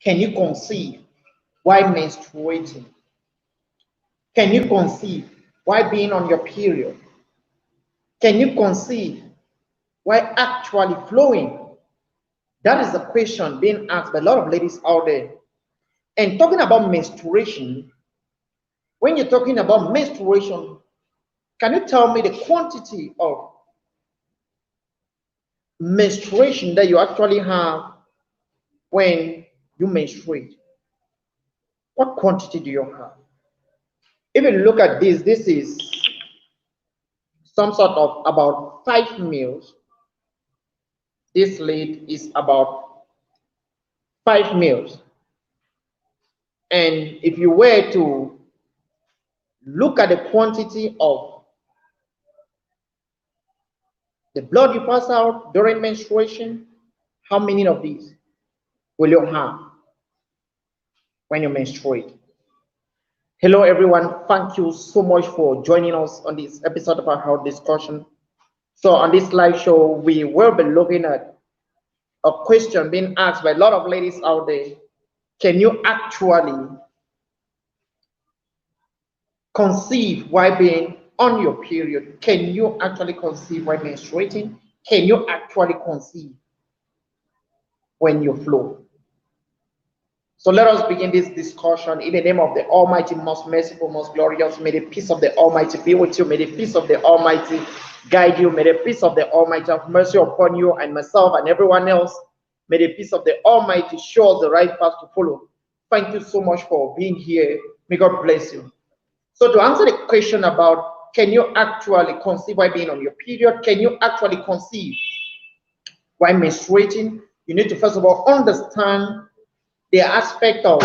Can you conceive while menstruating? Can you conceive while being on your period? Can you conceive while actually flowing? That is the question being asked by a lot of ladies out there. And talking about menstruation, when you're talking about menstruation, can you tell me the quantity of menstruation that you actually have when you menstruate? What quantity do you have? If you look at this, this is some sort of about 5 mils. This lead is about 5 mils. And if you were to look at the quantity of the blood you pass out during menstruation, how many of these will you have when you menstruate? Hello everyone, thank you so much for joining us on this episode of our discussion. So on this live show, we will be looking at a question being asked by a lot of ladies out there. Can you actually conceive while being on your period? Can you actually conceive while menstruating? Can you actually conceive when you flow? So let us begin this discussion in the name of the Almighty, most merciful, most glorious. May the peace of the Almighty be with you. May the peace of the Almighty guide you. May the peace of the Almighty have mercy upon you and myself and everyone else. May the peace of the Almighty show us the right path to follow. Thank you so much for being here. May God bless you. So to answer the question about can you actually conceive while being on your period, can you actually conceive while menstruating, you need to first of all understand the aspect of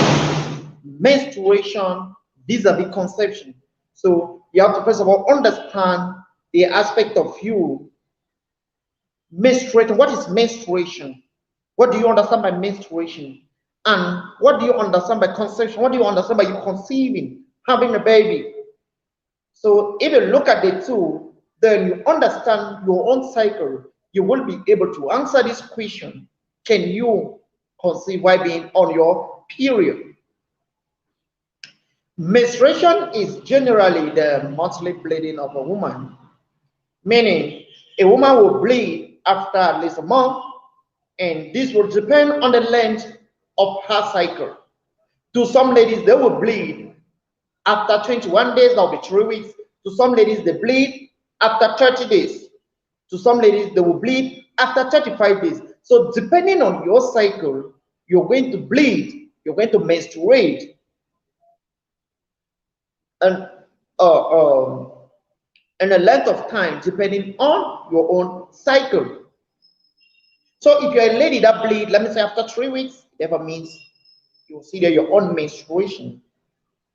menstruation vis-a-vis conception. So you have to first of all understand the aspect of you menstruating. What is menstruation? What do you understand by menstruation? And what do you understand by conception? What do you understand by you conceiving, having a baby? So if you look at the two, then you understand your own cycle. You will be able to answer this question. Can you conceive while being on your period? Menstruation is generally the monthly bleeding of a woman, meaning a woman will bleed after at least a month, and this will depend on the length of her cycle. To some ladies, they will bleed after 21 days, that will be 3 weeks. To some ladies, they bleed after 30 days. To some ladies, they will bleed after 35 days. So depending on your cycle, you're going to bleed, you're going to menstruate, and a length of time depending on your own cycle. So if you're a lady that bleed, let me say after 3 weeks, therefore means you'll see that your own menstruation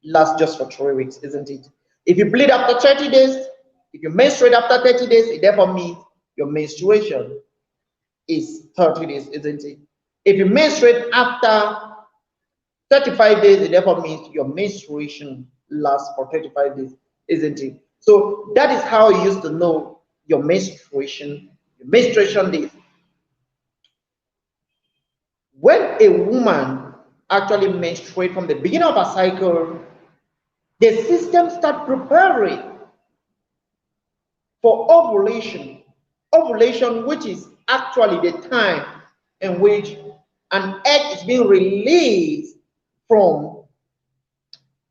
lasts just for 3 weeks, isn't it? If you bleed after 30 days, if you menstruate after 30 days, it therefore means your menstruation is 30 days, isn't it? If you menstruate after 35 days, it therefore means your menstruation lasts for 35 days, isn't it? So that is how you used to know your menstruation days. When a woman actually menstruates from the beginning of her cycle, the system starts preparing for ovulation. Ovulation, which is actually the time in which an egg is being released from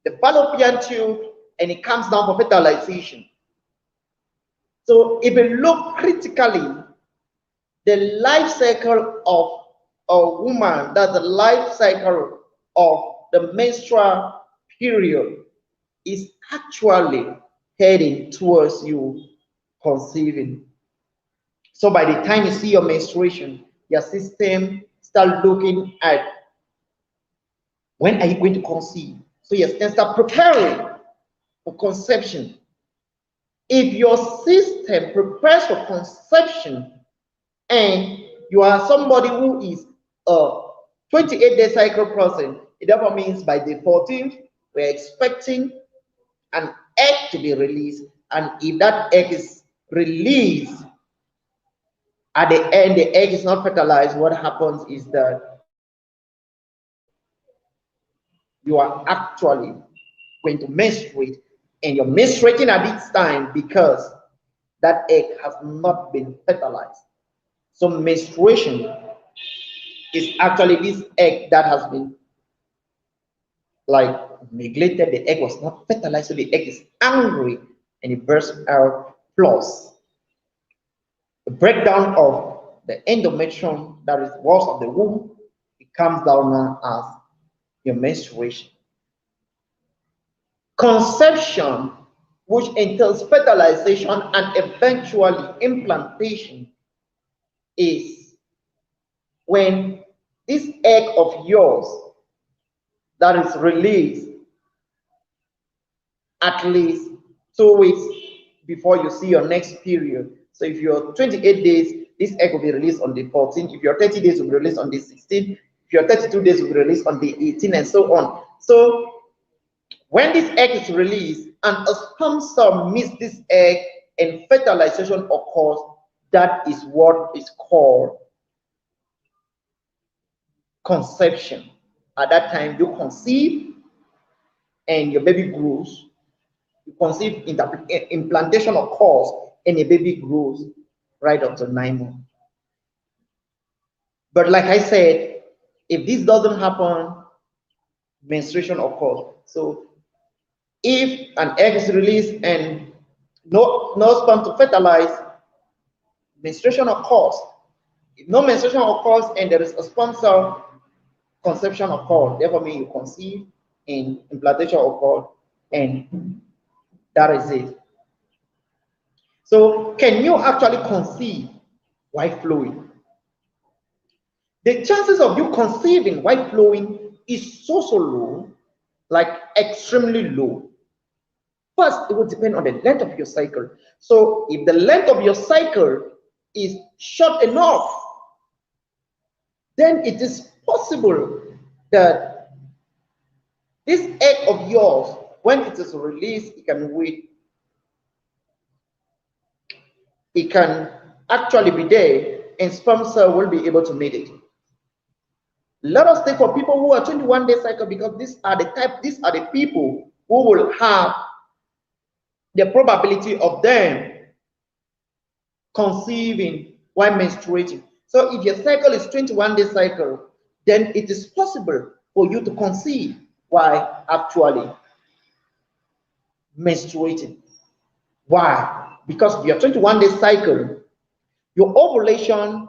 the fallopian tube and it comes down for fertilization. So if you look critically, the life cycle of a woman, that's the life cycle of the menstrual period, is actually heading towards you conceiving. So by the time you see your menstruation, your system start looking at when are you going to conceive. So your system start preparing for conception. If your system prepares for conception and you are somebody who is a 28-day cycle person, it therefore means by the 14th, we're expecting an egg to be released. And if that egg is released, at the end, the egg is not fertilized, what happens is that you are actually going to menstruate, and you're menstruating at this time because that egg has not been fertilized. So menstruation is actually this egg that has been like neglected. The egg was not fertilized, so the egg is angry and it bursts out. Plus the breakdown of the endometrium, that is the walls of the womb, it comes down now as your menstruation. Conception, which entails fertilization and eventually implantation, is when this egg of yours that is released at least 2 weeks before you see your next period. So if you're 28 days, this egg will be released on the 14th. If you're 30 days, it will be released on the 16th. If you're 32 days, it will be released on the 18th, and so on. So when this egg is released and a sperm cell meets this egg and fertilization occurs, that is what is called conception. At that time, you conceive and your baby grows. You conceive, implantation occurs, and a baby grows right up to 9 months. But like I said, if this doesn't happen, menstruation occurs. So if an egg is released and no sperm to fertilize, menstruation occurs. If no menstruation occurs and there is a sperm cell, conception occurs. Therefore, means you conceive and implantation occurs, and that is it. So, can you actually conceive while flowing? The chances of you conceiving while flowing is so low, like extremely low. First, it will depend on the length of your cycle. So, if the length of your cycle is short enough, then it is possible that this egg of yours, when it is released, it can wait. It can actually be there, and sperm cell will be able to meet it. Let us take for people who are 21-day cycle, because these are the people who will have the probability of them conceiving while menstruating. So if your cycle is 21-day cycle, then it is possible for you to conceive while actually menstruating. Why? Because of your 21-day cycle, your ovulation